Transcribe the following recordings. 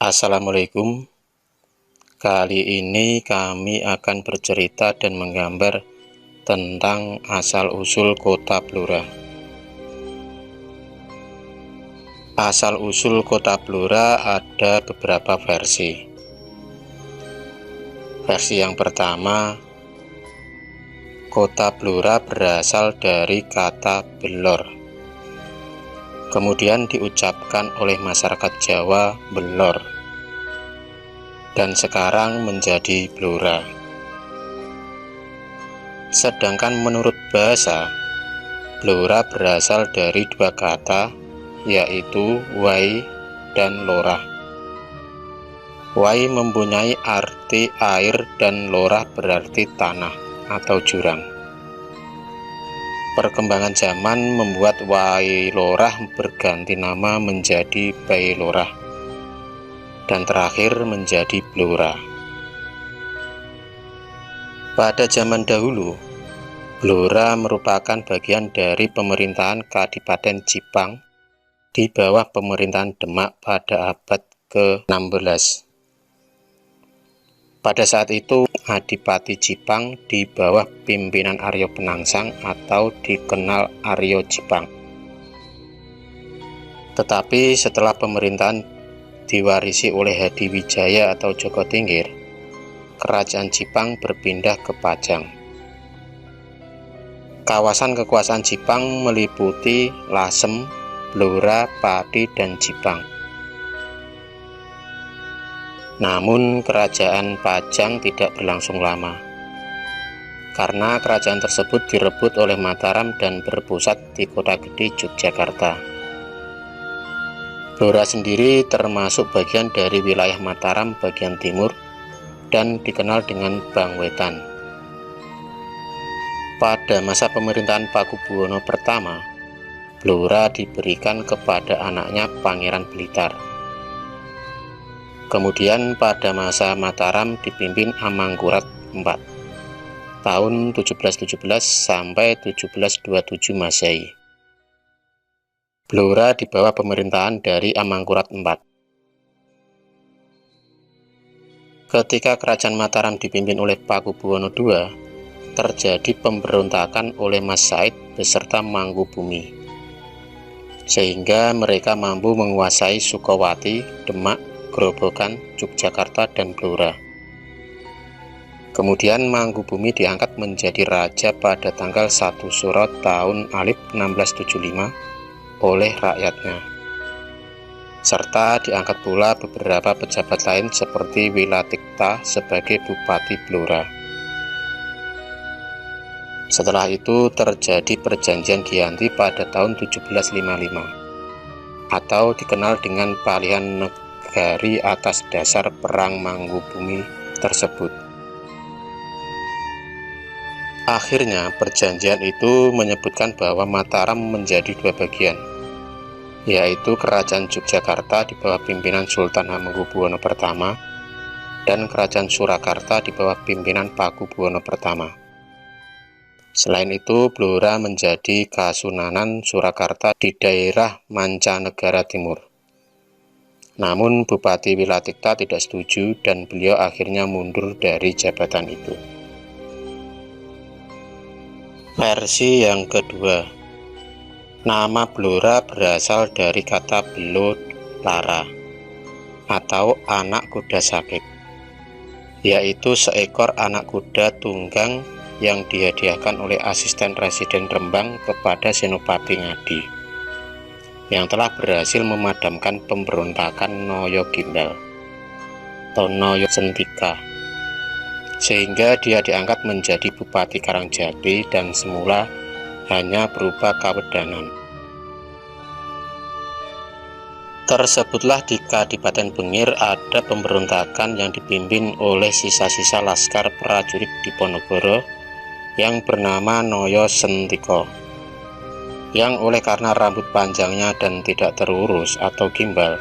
Assalamualaikum. Kali ini kami akan bercerita dan menggambar tentang asal-usul kota Blora. Asal-usul kota Blora ada beberapa versi. Versi yang pertama, kota Blora berasal dari kata belor. Kemudian diucapkan oleh masyarakat Jawa belor, dan sekarang menjadi Blora. Sedangkan menurut bahasa, Blora berasal dari dua kata, yaitu wai dan lorah. Wai mempunyai arti air dan lorah berarti tanah atau jurang. Perkembangan zaman membuat wai lorah berganti nama menjadi Bailorah, dan terakhir menjadi Blora. Pada zaman dahulu, Blora merupakan bagian dari pemerintahan Kadipaten Jipang di bawah pemerintahan Demak pada abad ke-16. Pada saat itu, Adipati Jipang di bawah pimpinan Aryo Penangsang atau dikenal Aryo Jipang. Tetapi setelah pemerintahan diwarisi oleh Hadiwijaya atau Joko Tingkir, kerajaan Jipang berpindah ke Pajang. Kawasan kekuasaan Jipang meliputi Lasem, Blora, Pati, dan Jipang. Namun kerajaan Pajang tidak berlangsung lama, karena kerajaan tersebut direbut oleh Mataram dan berpusat di kota gede Yogyakarta. Blora sendiri termasuk bagian dari wilayah Mataram bagian timur dan dikenal dengan Bangwetan. Pada masa pemerintahan Pakubuwono pertama, Blora diberikan kepada anaknya Pangeran Blitar. Kemudian pada masa Mataram dipimpin Amangkurat IV tahun 1717 sampai 1727 Masehi. Blora di bawah pemerintahan dari Amangkurat IV. Ketika kerajaan Mataram dipimpin oleh Pakubuwono II, terjadi pemberontakan oleh Mas Said beserta Mangkubumi, sehingga mereka mampu menguasai Sukawati, Demak, Grobogan, Yogyakarta, dan Blora. Kemudian Mangkubumi diangkat menjadi raja pada tanggal 1 Suro tahun 1675 oleh rakyatnya. Serta diangkat pula beberapa pejabat lain seperti Wilatikta sebagai Bupati Blora. Setelah itu terjadi perjanjian Giyanti pada tahun 1755 atau dikenal dengan palihan negari atas dasar perang Mangkubumi tersebut. Akhirnya perjanjian itu menyebutkan bahwa Mataram menjadi dua bagian, yaitu Kerajaan Yogyakarta di bawah pimpinan Sultan Hamengkubuwono pertama dan Kerajaan Surakarta di bawah pimpinan Pakubuwono pertama. Selain itu, Blora menjadi Kasunanan Surakarta di daerah Mancanegara Timur. Namun Bupati Wilatikta tidak setuju dan beliau akhirnya mundur dari jabatan itu. Versi yang kedua, nama Blora berasal dari kata belo lara atau anak kuda sakit, yaitu seekor anak kuda tunggang yang dihadiahkan oleh asisten residen Rembang kepada Senopati Ngadi yang telah berhasil memadamkan pemberontakan Noyo Gimbal atau Noyo Sentika, sehingga dia diangkat menjadi Bupati Karangjati dan semula hanya berupa kawedanan. Tersebutlah di Kadipaten Bengir ada pemberontakan yang dipimpin oleh sisa-sisa laskar prajurit Diponegoro yang bernama Noyo Sentiko, yang oleh karena rambut panjangnya dan tidak terurus atau gimbal,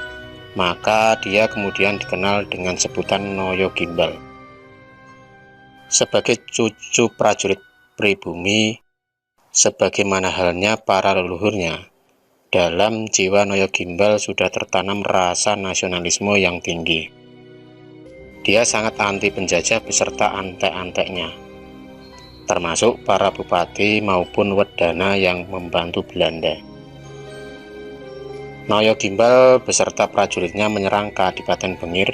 maka dia kemudian dikenal dengan sebutan Noyo Gimbal. Sebagai cucu prajurit pribumi, sebagaimana halnya para leluhurnya, dalam jiwa Noyo Gimbal sudah tertanam rasa nasionalisme yang tinggi. Dia sangat anti penjajah beserta antek-anteknya, termasuk para bupati maupun wedana yang membantu Belanda. Noyo Gimbal beserta prajuritnya menyerang Kadipaten Bengir,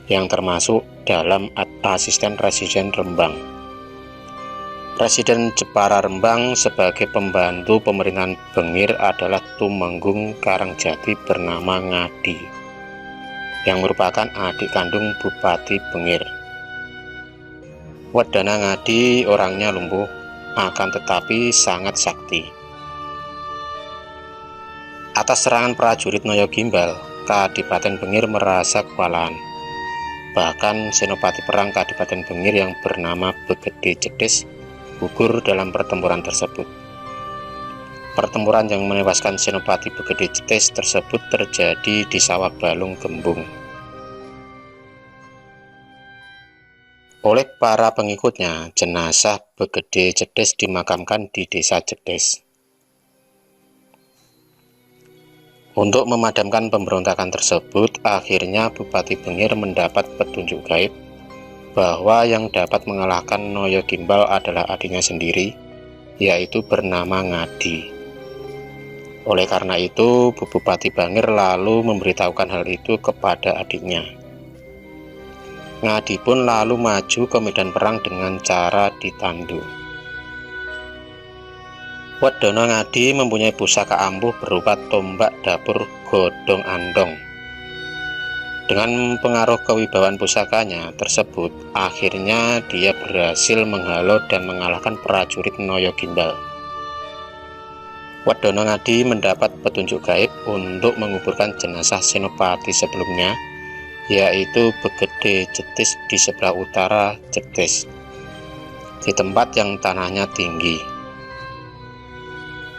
yang termasuk dalam asisten Residen Rembang. Presiden Jepara Rembang sebagai pembantu pemerintahan Bengir adalah Tumenggung Karangjati bernama Ngadi, yang merupakan adik kandung Bupati Bengir. Wedana Ngadi orangnya lumpuh, akan tetapi sangat sakti. Atas serangan prajurit Noyo Gimbal, Kadipaten Bengir merasa kewalahan. Bahkan senopati perang Kadipaten Bengir yang bernama Begede Jedes gugur dalam pertempuran tersebut. Pertempuran yang menewaskan senopati Begede Jedes tersebut terjadi di Sawah Balung Gembung. Oleh para pengikutnya, jenazah Begede Jedes dimakamkan di Desa Jedes. Untuk memadamkan pemberontakan tersebut, akhirnya Bupati Bengir mendapat petunjuk gaib bahwa yang dapat mengalahkan Noyo Gimbal adalah adiknya sendiri, yaitu bernama Ngadi. Oleh karena itu, Bupati Bangir lalu memberitahukan hal itu kepada adiknya. Ngadi pun lalu maju ke medan perang dengan cara ditandu. Wedana Ngadi mempunyai pusaka ampuh berupa tombak dapur godong andong. Dengan pengaruh kewibawaan pusakanya tersebut, akhirnya dia berhasil menghalau dan mengalahkan prajurit Noyo Gimbal. Wedana Ngadi mendapat petunjuk gaib untuk menguburkan jenazah senopati sebelumnya, yaitu Begede Jedes di sebelah utara Jedes, di tempat yang tanahnya tinggi.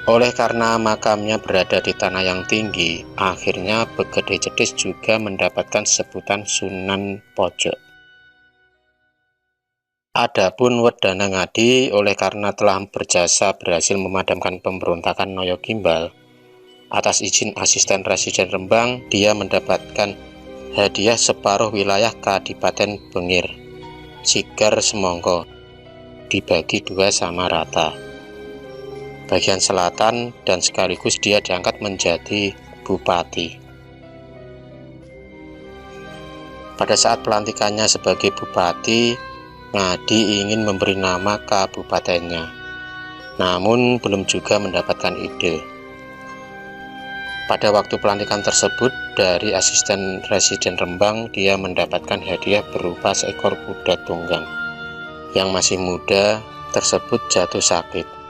Oleh karena makamnya berada di tanah yang tinggi, akhirnya Begede Jedes juga mendapatkan sebutan Sunan Pojok. Adapun Wedana Ngadi, oleh karena telah berjasa berhasil memadamkan pemberontakan Noyo Gimbal, atas izin asisten Residen Rembang, dia mendapatkan hadiah separuh wilayah Kadipaten Bengir, Sigar Semongko, dibagi dua sama rata. Bagian selatan, dan sekaligus dia diangkat menjadi bupati. Pada saat pelantikannya sebagai bupati, Ngadi ingin memberi nama kabupatennya, namun belum juga mendapatkan ide. Pada waktu pelantikan tersebut, dari asisten Residen Rembang, dia mendapatkan hadiah berupa seekor kuda tunggang. Yang masih muda tersebut jatuh sakit.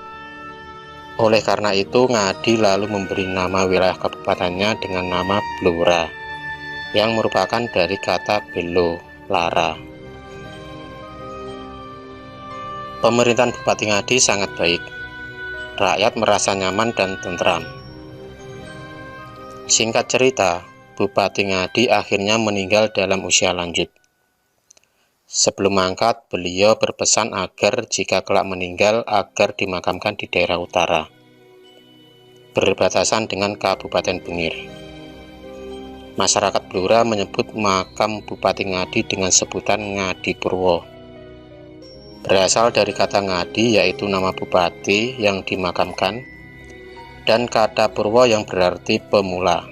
Oleh karena itu, Ngadi lalu memberi nama wilayah kabupatennya dengan nama Blora, yang merupakan dari kata belo, lara. Pemerintahan Bupati Ngadi sangat baik. Rakyat merasa nyaman dan tentram. Singkat cerita, Bupati Ngadi akhirnya meninggal dalam usia lanjut. Sebelum mangkat, beliau berpesan agar jika kelak meninggal agar dimakamkan di daerah utara, berbatasan dengan Kabupaten Bengir. Masyarakat Blora menyebut makam Bupati Ngadi dengan sebutan Ngadi Purwo. Berasal dari kata Ngadi, yaitu nama bupati yang dimakamkan, dan kata Purwo yang berarti pemula.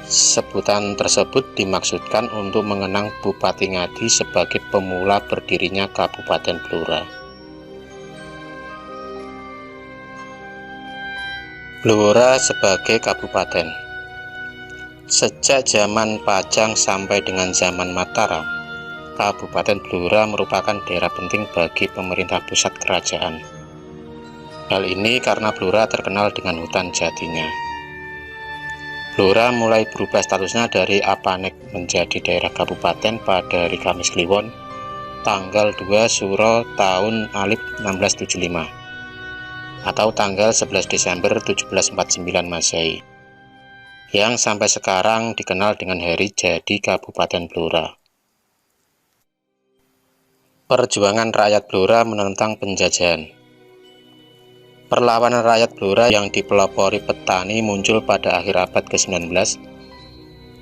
Sebutan tersebut dimaksudkan untuk mengenang Bupati Ngadi sebagai pemula berdirinya Kabupaten Blora. Blora sebagai kabupaten. Sejak zaman Pajang sampai dengan zaman Mataram, Kabupaten Blora merupakan daerah penting bagi pemerintah pusat kerajaan. Hal ini karena Blora terkenal dengan hutan jatinya. Blora mulai berubah statusnya dari Apanek menjadi daerah kabupaten pada hari Kamis Kliwon, tanggal 2 Suro tahun 1675, atau tanggal 11 Desember 1749 Masehi, yang sampai sekarang dikenal dengan Hari Jadi Kabupaten Blora. Perjuangan rakyat Blora menentang penjajahan. Perlawanan rakyat Blora yang dipelopori petani muncul pada akhir abad ke-19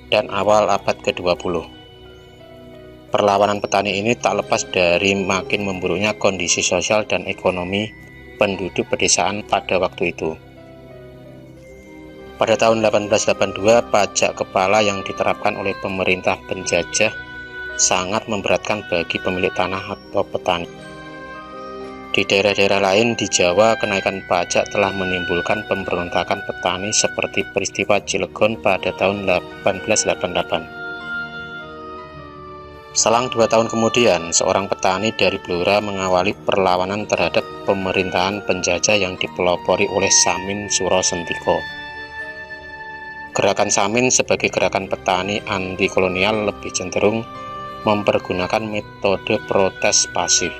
dan awal abad ke-20. Perlawanan petani ini tak lepas dari makin memburuknya kondisi sosial dan ekonomi penduduk pedesaan pada waktu itu. Pada tahun 1882, pajak kepala yang diterapkan oleh pemerintah penjajah sangat memberatkan bagi pemilik tanah atau petani. Di daerah-daerah lain di Jawa, kenaikan pajak telah menimbulkan pemberontakan petani seperti peristiwa Cilegon pada tahun 1888. Selang 2 tahun kemudian, seorang petani dari Blora mengawali perlawanan terhadap pemerintahan penjajah yang dipelopori oleh Samin Surosentiko. Gerakan Samin sebagai gerakan petani anti kolonial lebih cenderung mempergunakan metode protes pasif,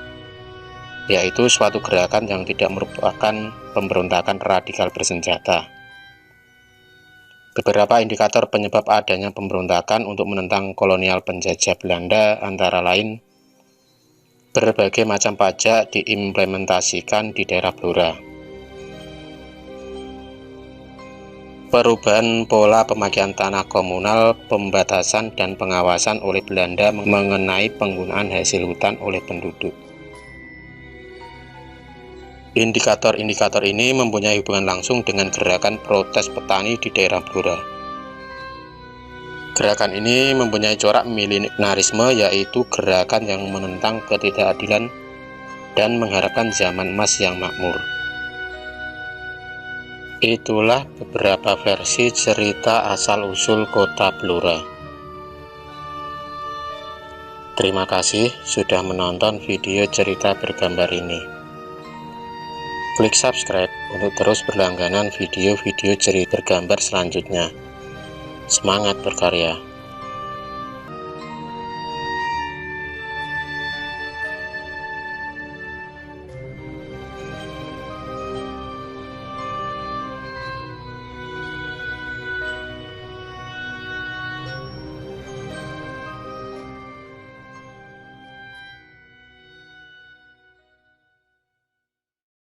yaitu suatu gerakan yang tidak merupakan pemberontakan radikal bersenjata. Beberapa indikator penyebab adanya pemberontakan untuk menentang kolonial penjajah Belanda antara lain berbagai macam pajak diimplementasikan di daerah Blora, perubahan pola pemakaian tanah komunal, pembatasan dan pengawasan oleh Belanda mengenai penggunaan hasil hutan oleh penduduk. Indikator-indikator ini mempunyai hubungan langsung dengan gerakan protes petani di daerah Blora. Gerakan ini mempunyai corak milenarisme, yaitu gerakan yang menentang ketidakadilan dan mengharapkan zaman emas yang makmur. Itulah beberapa versi cerita asal-usul kota Blora. Terima kasih sudah menonton video cerita bergambar ini. Klik subscribe untuk terus berlangganan video-video cerita bergambar selanjutnya. Semangat berkarya!